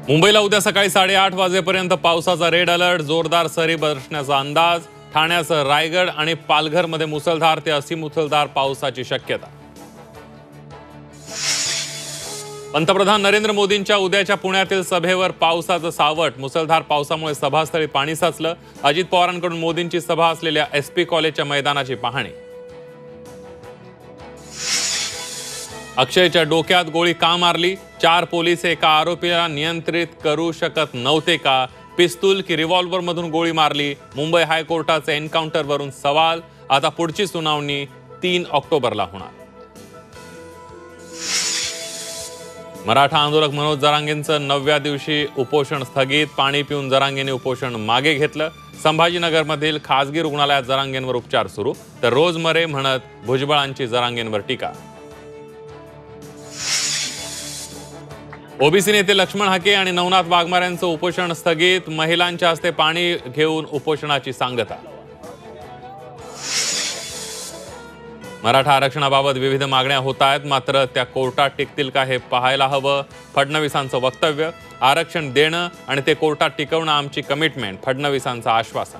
मुंबईला उद्या सकाळी 8:30 वाजेपर्यंत पावसाचा रेड अलर्ट, जोरदार सरी बरसण्याचा अंदाज. ठाण्यासह रायगड आणि पालघरमध्ये मुसळधार ते अतिमुसळधार पावसाची शक्यता. पंतप्रधान नरेंद्र मोदींच्या उद्याच्या पुण्यातील सभेवर पावसाचं सावट. मुसळधार पावसामुळे सभास्थळी पाणी साचलं. अजित पवारांकडून मोदींची सभा असलेल्या SP कॉलेजच्या मैदानाची पाहणी. अक्षयच्या डोक्यात गोळी का मारली? 4 पोलीस एका आरोपीला नियंत्रित करू शकत नव्हते का? पिस्तूल की रिव्हॉल्व्हर मधून गोळी मारली? मुंबई हायकोर्टाचे एन्काउंटरवरून सवाल. आता पुढची सुनावणी 3 ऑक्टोबरला होणार. मराठा आंदोलक मनोज जरांगेंचं 9व्या दिवशी उपोषण स्थगित. पाणी पिऊन जरांगेंनी उपोषण मागे घेतलं. संभाजीनगरमधील खासगी रुग्णालयात जरांगेंवर उपचार सुरू. तर रोजमरे म्हणत भुजबळांची जरांगेंवर टीका. ओबीसी नेते लक्ष्मण हाके आणि नवनाथ वाघमारेंचं उपोषण स्थगित. महिलांच्या हस्ते पाणी घेऊन उपोषणाची सांगता. मराठा आरक्षणाबाबत विविध मागण्या होत आहेत, मात्र त्या कोर्टात टिकतील का हे पाहायला हवं. फडणवीसांचं वक्तव्य. आरक्षण देणं आणि ते कोर्टात टिकवणं आमची कमिटमेंट, फडणवीसांचं आश्वासन.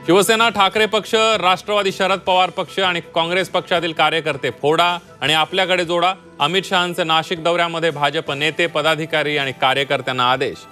शिवसेना, ठाकरे पक्ष, राष्ट्रवादी शरद पवार पक्ष आणि काँग्रेस पक्षातील कार्यकर्ते फोडा आणि आपल्याकडे जोडा. अमित शहांचे नाशिक दौऱ्यामध्ये भाजप नेते, पदाधिकारी आणि कार्यकर्त्यांना आदेश.